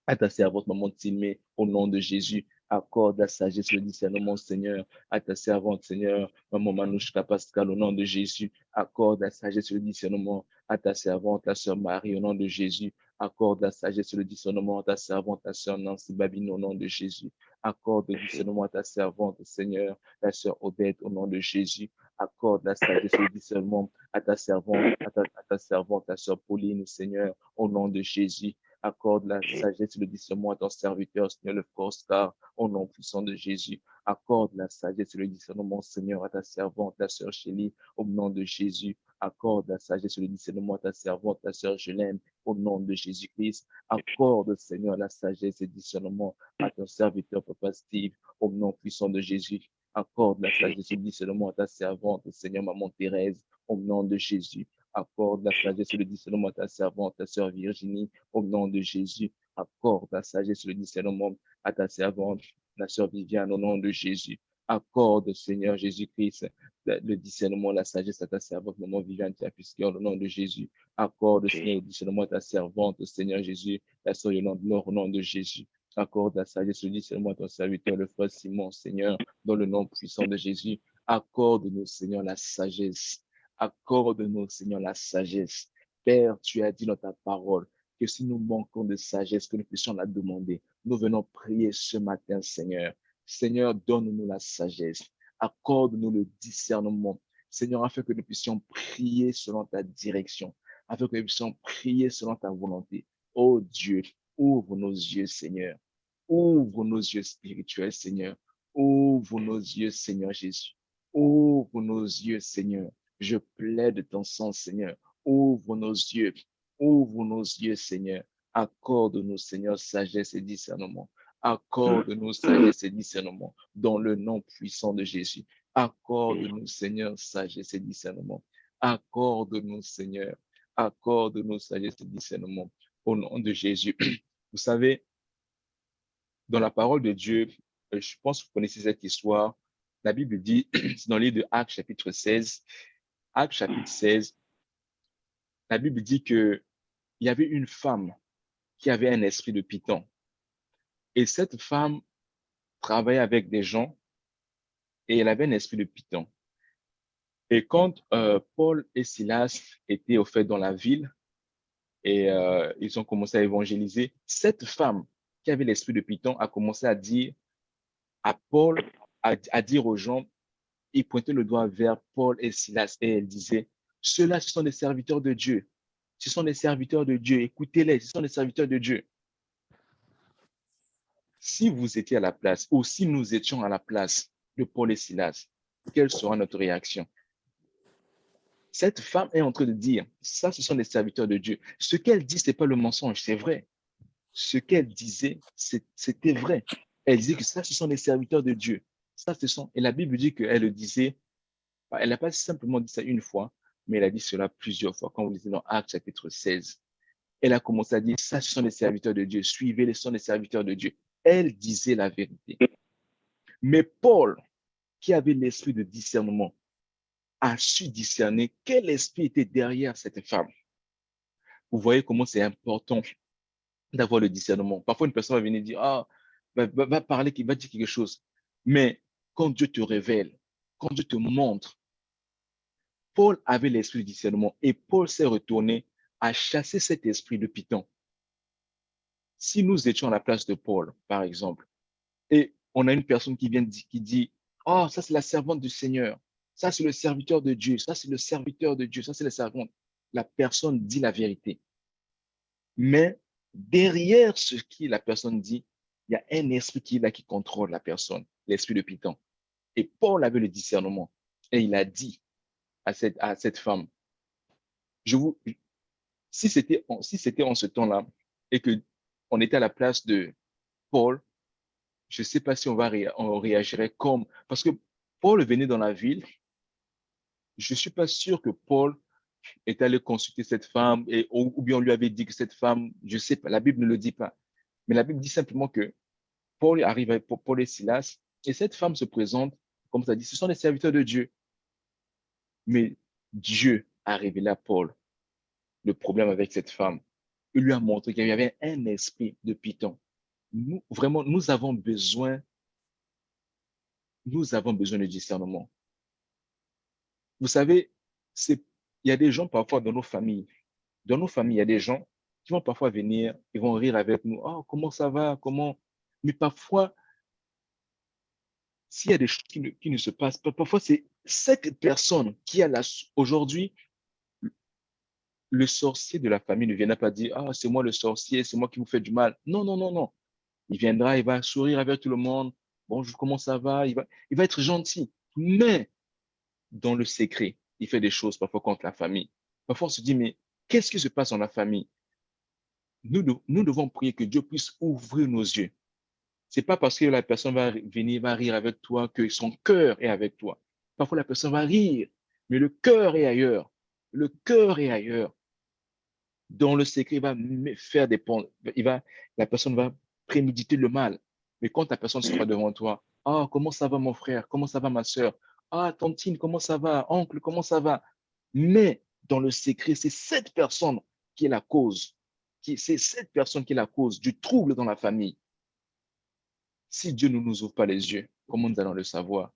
à ta servante, maman Timée, au nom de Jésus. Accorde la sagesse et le discernement, Seigneur, à ta servante, Seigneur, maman Manouchka Pascal, au nom de Jésus. Accorde la sagesse et le discernement à ta servante, la sœur Marie, au nom de Jésus. Accorde la sagesse et le discernement à ta servante, la sœur Nancy Babine, au nom de Jésus. Accorde le discernement à ta servante, Seigneur, la sœur Odette, au nom de Jésus. Accorde la sagesse et le discernement à ta servante, la sœur Pauline, Seigneur, au nom de Jésus. Accorde la sagesse et le discernement à ton serviteur, Seigneur, le frère Oscar, au nom puissant de Jésus. Accorde la sagesse et le discernement, Seigneur, à ta servante, la sœur Chélie, au nom de Jésus. Accorde la sagesse et le discernement à ta servante, la sœur Gélène, au nom de Jésus-Christ. Accorde, Seigneur, la sagesse et le discernement à ton serviteur, Papa Steve, au nom puissant de Jésus. Accorde la sagesse et le discernement à ta servante, Seigneur, Maman Thérèse, au nom de Jésus. Accorde la sagesse et le discernement à ta servante, ta sœur Virginie, au nom de Jésus. Accorde la sagesse et le discernement à ta servante, la sœur Viviane, au nom de Jésus. Accorde, Seigneur Jésus-Christ, le discernement, la sagesse à ta servante, maman Viviane, au nom de Jésus. Accorde, Seigneur, le discernement à ta servante, Seigneur Jésus, la sœur Yolande Laure, au nom de Jésus. Accorde la sagesse et le discernement à ton serviteur, le frère Simon, Seigneur, dans le nom puissant de Jésus. Accorde-nous, Seigneur, la sagesse. Accorde-nous, Seigneur, la sagesse. Père, tu as dit dans ta parole que si nous manquons de sagesse, que nous puissions la demander. Nous venons prier ce matin, Seigneur. Seigneur, donne-nous la sagesse. Accorde-nous le discernement. Seigneur, afin que nous puissions prier selon ta direction, afin que nous puissions prier selon ta volonté. Oh Dieu, ouvre nos yeux, Seigneur. Ouvre nos yeux spirituels, Seigneur. Ouvre nos yeux, Seigneur Jésus. Ouvre nos yeux, Seigneur. Je plaide ton sang, Seigneur. Ouvre nos yeux. Ouvre nos yeux, Seigneur. Accorde-nous, Seigneur, sagesse et discernement. Accorde-nous sagesse et discernement dans le nom puissant de Jésus. Accorde-nous, Seigneur, sagesse et discernement. Accorde-nous, Seigneur. Accorde-nous sagesse et discernement au nom de Jésus. Vous savez, dans la parole de Dieu, je pense que vous connaissez cette histoire. La Bible dit, c'est dans le livre de Actes chapitre 16, Actes chapitre 16, la Bible dit qu'il y avait une femme qui avait un esprit de python. Et cette femme travaillait avec des gens et elle avait un esprit de python. Et quand Paul et Silas étaient au fait dans la ville et ils ont commencé à évangéliser, cette femme qui avait l'esprit de python a commencé à dire à Paul, à dire aux gens, il pointait le doigt vers Paul et Silas et elle disait, ceux-là, ce sont des serviteurs de Dieu. Ce sont des serviteurs de Dieu. Écoutez-les, ce sont des serviteurs de Dieu. Si vous étiez à la place ou si nous étions à la place de Paul et Silas, quelle sera notre réaction? Cette femme est en train de dire, ça, ce sont des serviteurs de Dieu. Ce qu'elle dit, ce n'est pas le mensonge, c'est vrai. Ce qu'elle disait, c'était vrai. Elle disait que ça, ce sont des serviteurs de Dieu. Ça, ce sont, et la Bible dit qu'elle le disait, elle n'a pas simplement dit ça une fois, mais elle a dit cela plusieurs fois. Quand vous lisez dans Actes chapitre 16, elle a commencé à dire, ça, ce sont des serviteurs de Dieu. Suivez-les, ce sont des serviteurs de Dieu. Elle disait la vérité. Mais Paul, qui avait l'esprit de discernement, a su discerner quel esprit était derrière cette femme. Vous voyez comment c'est important d'avoir le discernement. Parfois, une personne va venir dire, ah, va parler, va dire quelque chose. Mais quand Dieu te révèle, quand Dieu te montre, Paul avait l'esprit de discernement et Paul s'est retourné à chasser cet esprit de python. Si nous étions à la place de Paul, par exemple, et on a une personne qui vient qui dit, oh, ça c'est la servante du Seigneur, ça c'est le serviteur de Dieu, ça c'est le serviteur de Dieu, ça c'est la servante. La personne dit la vérité. Mais derrière ce que la personne dit, il y a un esprit qui est là, qui contrôle la personne, l'esprit de python. Et Paul avait le discernement et il a dit à cette femme, si c'était en ce temps-là et que on était à la place de Paul, je ne sais pas si on réagirait comme, parce que Paul venait dans la ville, je ne suis pas sûr que Paul est allé consulter cette femme ou bien on lui avait dit que cette femme, je ne sais pas, la Bible ne le dit pas, mais la Bible dit simplement que Paul arrive avec Paul et Silas et cette femme se présente, comme ça dit, ce sont des serviteurs de Dieu. Mais Dieu a révélé à Paul le problème avec cette femme. Il lui a montré qu'il y avait un esprit de python. Vraiment, nous avons besoin de discernement. Vous savez, il y a des gens parfois dans nos familles. Dans nos familles, il y a des gens qui vont parfois venir, ils vont rire avec nous. Oh, comment ça va? Comment? Mais parfois, s'il y a des choses qui ne se passent pas, parfois c'est cette personne qui a aujourd'hui, le sorcier de la famille ne viendra pas dire, ah, c'est moi le sorcier, c'est moi qui vous fais du mal. Non, non, non, non. Il viendra, il va sourire avec tout le monde. Bonjour, comment ça va? Il va être gentil. Mais dans le secret, il fait des choses parfois contre la famille. Parfois, on se dit, mais qu'est-ce qui se passe dans la famille? Nous devons prier que Dieu puisse ouvrir nos yeux. C'est pas parce que la personne va venir, va rire avec toi que son cœur est avec toi. Parfois, la personne va rire, mais le cœur est ailleurs. Le cœur est ailleurs. Dans le secret, il va faire la personne va préméditer le mal. Mais quand la personne sera devant toi, ah, comment ça va mon frère? Comment ça va ma soeur? Ah, tantine, comment ça va? Oncle, comment ça va? Mais dans le secret, c'est cette personne qui est la cause. C'est cette personne qui est la cause du trouble dans la famille. Si Dieu ne nous ouvre pas les yeux, comment nous allons le savoir?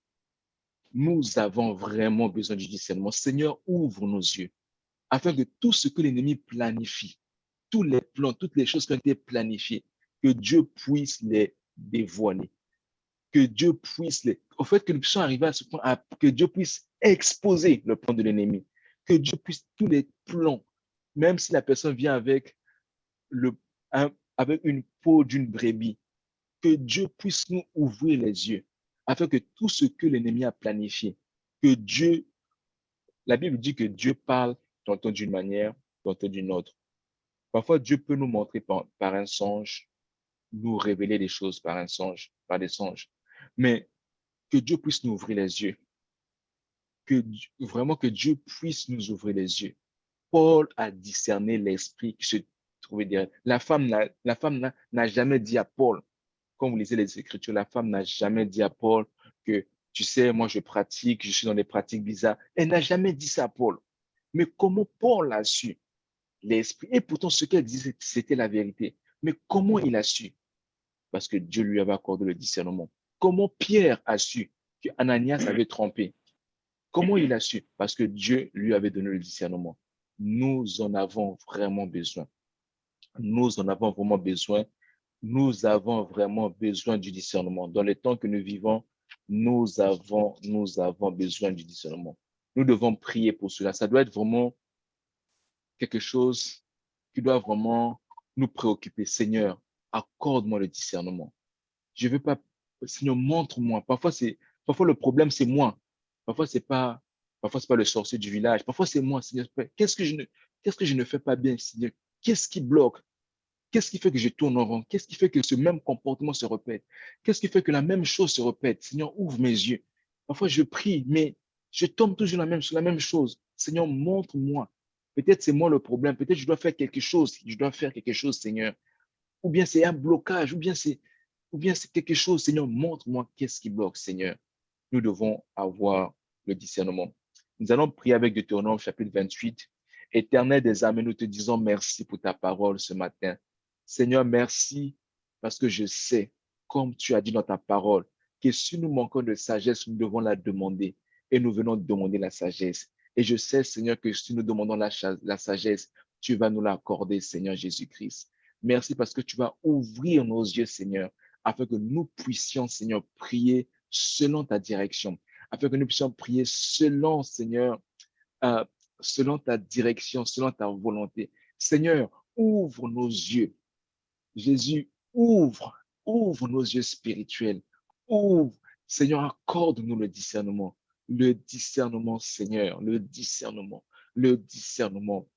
Nous avons vraiment besoin du discernement. Seigneur, ouvre nos yeux afin que tout ce que l'ennemi planifie, tous les plans, toutes les choses qui ont été planifiées, que Dieu puisse les dévoiler, que Dieu puisse au fait que nous puissions arriver à ce point, que Dieu puisse exposer le plan de l'ennemi, que Dieu puisse tous les plans, même si la personne vient avec avec une peau d'une brebis. Que Dieu puisse nous ouvrir les yeux afin que tout ce que l'ennemi a planifié, que Dieu, la Bible dit que Dieu parle tantôt d'une manière, tantôt d'une autre. Parfois, Dieu peut nous montrer par un songe, nous révéler des choses par un songe, par des songes. Mais que Dieu puisse nous ouvrir les yeux, vraiment que Dieu puisse nous ouvrir les yeux. Paul a discerné l'esprit qui se trouvait derrière. La femme n'a jamais dit à Paul, quand vous lisez les Écritures, la femme n'a jamais dit à Paul que, tu sais, moi je pratique, je suis dans des pratiques bizarres. Elle n'a jamais dit ça à Paul. Mais comment Paul a su l'esprit? Et pourtant, ce qu'elle disait, c'était la vérité. Mais comment il a su? Parce que Dieu lui avait accordé le discernement. Comment Pierre a su que Ananias avait trompé? Comment il a su? Parce que Dieu lui avait donné le discernement. Nous en avons vraiment besoin. Nous en avons vraiment besoin. Nous avons vraiment besoin du discernement. Dans les temps que nous vivons, nous avons besoin du discernement. Nous devons prier pour cela. Ça doit être vraiment quelque chose qui doit vraiment nous préoccuper. Seigneur, accorde-moi le discernement. Je veux pas, Seigneur, montre-moi. Parfois le problème, c'est moi. Parfois, c'est pas le sorcier du village. Parfois, c'est moi, Seigneur. Qu'est-ce que je ne fais pas bien, Seigneur? Qu'est-ce qui bloque? Qu'est-ce qui fait que je tourne en rond? Qu'est-ce qui fait que ce même comportement se répète? Qu'est-ce qui fait que la même chose se répète? Seigneur, ouvre mes yeux. Parfois, je prie, mais je tombe toujours sur la même chose. Seigneur, montre-moi. Peut-être c'est moi le problème. Peut-être je dois faire quelque chose. Je dois faire quelque chose, Seigneur. Ou bien c'est un blocage, ou bien c'est quelque chose. Seigneur, montre-moi qu'est-ce qui bloque, Seigneur. Nous devons avoir le discernement. Nous allons prier avec Deutéronome chapitre 28. Éternel des armées, nous te disons merci pour ta parole ce matin. Seigneur, merci parce que je sais, comme tu as dit dans ta parole, que si nous manquons de sagesse, nous devons la demander et nous venons demander la sagesse. Et je sais, Seigneur, que si nous demandons la sagesse, tu vas nous l'accorder, Seigneur Jésus-Christ. Merci parce que tu vas ouvrir nos yeux, Seigneur, afin que nous puissions, Seigneur, prier selon ta direction, afin que nous puissions prier selon, Seigneur, euh, selon ta direction, selon ta volonté. Seigneur, ouvre nos yeux. Jésus, ouvre nos yeux spirituels. Ouvre, Seigneur, accorde-nous le discernement. Le discernement, Seigneur, le discernement, le discernement.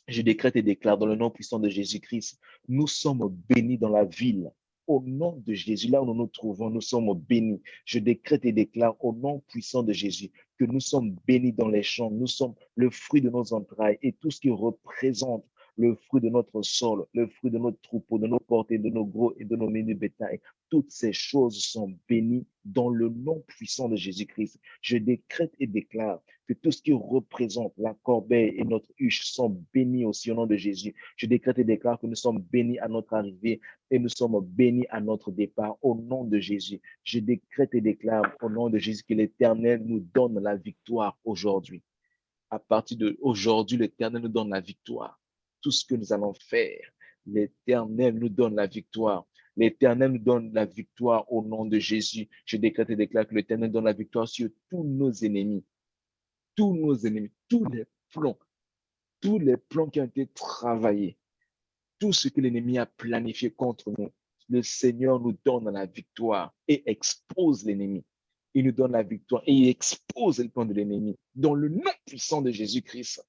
Je décrète et déclare dans le nom puissant de Jésus-Christ, nous sommes bénis dans la ville. Au nom de Jésus, là où nous nous trouvons, nous sommes bénis. Je décrète et déclare au nom puissant de Jésus que nous sommes bénis dans les champs. Nous sommes le fruit de nos entrailles et tout ce qui représente le fruit de notre sol, le fruit de notre troupeau, de nos portées, de nos gros et de nos menus bétail. Toutes ces choses sont bénies dans le nom puissant de Jésus-Christ. Je décrète et déclare que tout ce qui représente la corbeille et notre huche sont bénis aussi au nom de Jésus. Je décrète et déclare que nous sommes bénis à notre arrivée et nous sommes bénis à notre départ au nom de Jésus. Je décrète et déclare au nom de Jésus que l'Éternel nous donne la victoire aujourd'hui. À partir d'aujourd'hui, l'Éternel nous donne la victoire. Tout ce que nous allons faire, l'Éternel nous donne la victoire. L'Éternel nous donne la victoire au nom de Jésus. Je décrète et déclare que l'Éternel donne la victoire sur tous nos ennemis. Tous nos ennemis, tous les plans qui ont été travaillés, tout ce que l'ennemi a planifié contre nous, le Seigneur nous donne la victoire et expose l'ennemi. Il nous donne la victoire et il expose le plan de l'ennemi dans le nom puissant de Jésus-Christ.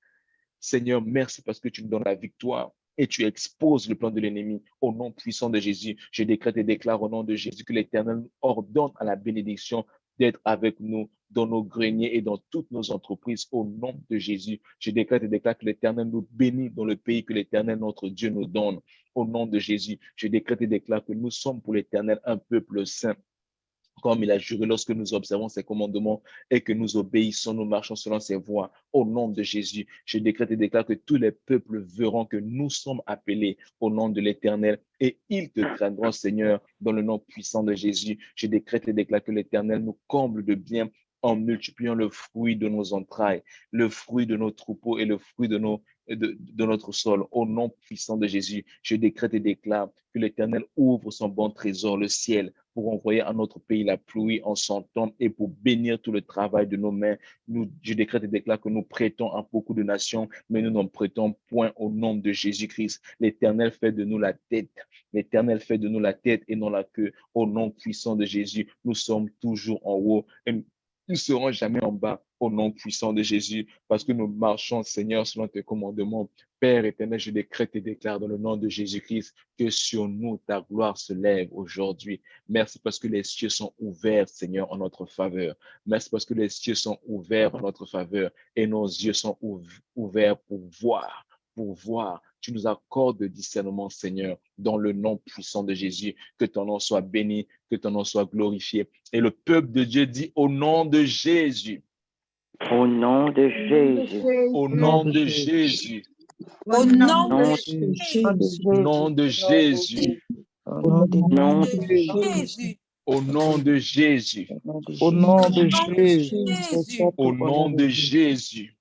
Seigneur, merci parce que tu nous donnes la victoire et tu exposes le plan de l'ennemi au nom puissant de Jésus. Je décrète et déclare au nom de Jésus que l'Éternel ordonne à la bénédiction d'être avec nous dans nos greniers et dans toutes nos entreprises au nom de Jésus. Je décrète et déclare que l'Éternel nous bénit dans le pays que l'Éternel, notre Dieu, nous donne au nom de Jésus. Je décrète et déclare que nous sommes pour l'Éternel un peuple saint, comme il a juré lorsque nous observons ses commandements et que nous obéissons, nous marchons selon ses voies. Au nom de Jésus, je décrète et déclare que tous les peuples verront que nous sommes appelés au nom de l'Éternel et ils te craindront, Seigneur, dans le nom puissant de Jésus. Je décrète et déclare que l'Éternel nous comble de bien en multipliant le fruit de nos entrailles, le fruit de nos troupeaux et le fruit de notre sol. Au nom puissant de Jésus, je décrète et déclare que l'Éternel ouvre son bon trésor, le ciel, pour envoyer à notre pays la pluie en son temps et pour bénir tout le travail de nos mains. Je décrète et déclare que nous prêtons à beaucoup de nations, mais nous n'en prêtons point au nom de Jésus-Christ. L'Éternel fait de nous la tête. L'Éternel fait de nous la tête et non la queue. Au nom puissant de Jésus, nous sommes toujours en haut et nous ne serons jamais en bas. Au nom puissant de Jésus, parce que nous marchons, Seigneur, selon tes commandements. Père éternel, je décrète et déclare dans le nom de Jésus-Christ que sur nous, ta gloire se lève aujourd'hui. Merci parce que les cieux sont ouverts, Seigneur, en notre faveur. Merci parce que les cieux sont ouverts en notre faveur et nos yeux sont ouverts pour voir, pour voir. Tu nous accordes de discernement, Seigneur, dans le nom puissant de Jésus. Que ton nom soit béni, que ton nom soit glorifié. Et le peuple de Dieu dit au nom de Jésus. Au nom de Jésus. Au nom de Jésus. Au nom de Jésus. Au nom de Jésus. Au nom de Jésus. Au nom de Jésus. Au nom de Jésus. Au nom de Jésus.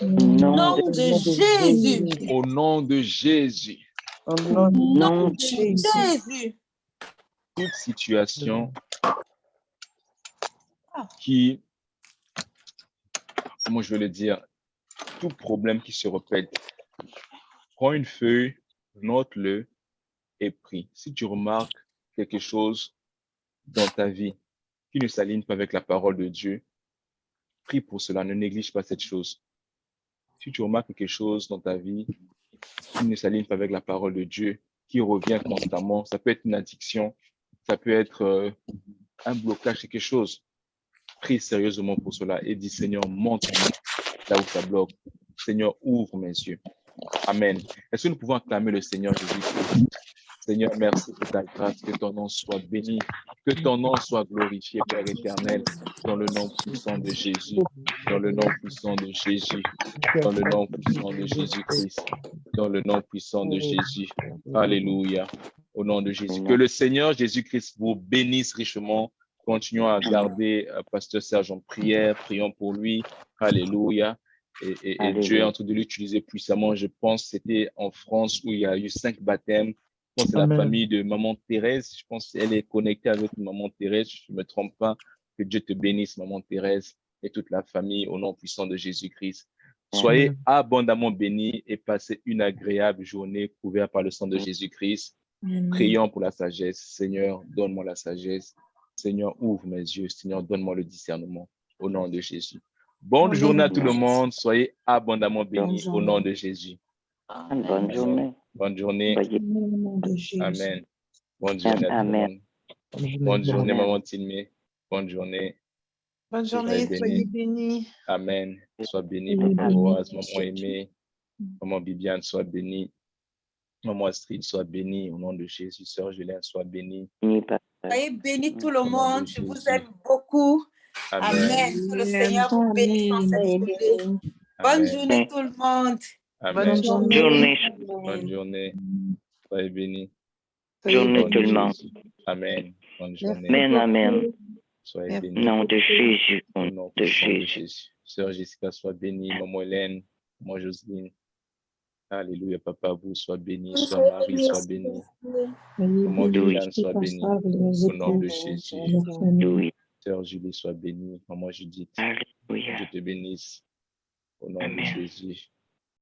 Au nom de Jésus. Au nom de Jésus. Au nom de Jésus. Toute situation qui, comment je vais le dire, tout problème qui se répète, prends une feuille, note-le et prie. Si tu remarques quelque chose dans ta vie qui ne s'aligne pas avec la parole de Dieu, prie pour cela, ne néglige pas cette chose. Si tu remarques quelque chose dans ta vie qui ne s'aligne pas avec la parole de Dieu, qui revient constamment, ça peut être une addiction, ça peut être un blocage, quelque chose. Prie sérieusement pour cela et dis, Seigneur, montre-moi là où ça bloque. Seigneur, ouvre mes yeux. Amen. Est-ce que nous pouvons acclamer le Seigneur Jésus-Christ? Seigneur, merci pour ta grâce, que ton nom soit béni, que ton nom soit glorifié, Père éternel, dans le nom puissant de Jésus, dans le nom puissant de Jésus, dans le nom puissant de Jésus-Christ, dans le nom puissant de Jésus. Alléluia, au nom de Jésus. Que le Seigneur Jésus-Christ vous bénisse richement. Continuons à garder Pasteur Serge en prière, prions pour lui. Alléluia. Et Dieu est en train de l'utiliser puissamment. Je pense que c'était en France où il y a eu 5 baptêmes. Je pense que c'est la famille de Maman Thérèse. Je pense qu'elle est connectée avec Maman Thérèse. Je ne me trompe pas. Que Dieu te bénisse, Maman Thérèse, et toute la famille au nom puissant de Jésus-Christ. Soyez abondamment bénis et passez une agréable journée couverte par le sang de Jésus-Christ. Prions pour la sagesse. Seigneur, donne-moi la sagesse. Seigneur, ouvre mes yeux. Seigneur, donne-moi le discernement au nom de Jésus. Bonne journée à tout le monde. Soyez abondamment bénis au nom de Jésus. Bonne journée. Bonne journée. Amen. Bonne journée à tout le monde. Amen. Bonne journée, Maman Tinmé. Bonne journée. Bonne journée, soyez bénis. Amen. Sois béni, Papa Boaz, Maman Aimée, Maman Bibiane, sois bénie. Maman Astrid, sois bénie au nom de Jésus. Sœur Julien, sois bénie. Soyez bénis tout le monde. Je vous aime beaucoup. Amen. Que le Seigneur vous bénisse en cette journée. Bonne journée tout le monde. Amen. Bonne journée. Bonne journée. Soyez bénis. Bonne journée tout le monde. Amen. Bonne journée. Amen, amen. Soyez bénis. Au nom de Jésus. Au Au nom nom de puissant de Jésus. Jésus. Sœur Jessica, sois bénie. Maman Hélène, Maman Jocelyne. Alléluia, Papa, vous sois béni. Sois Marie, sois bénie. Maman Viviane, sois bénie. Au nom de Jésus. Alléluia. Sœur Julie, sois bénie. Maman Judith, Alléluia. Dieu te bénisse. Au nom de Amen. Jésus.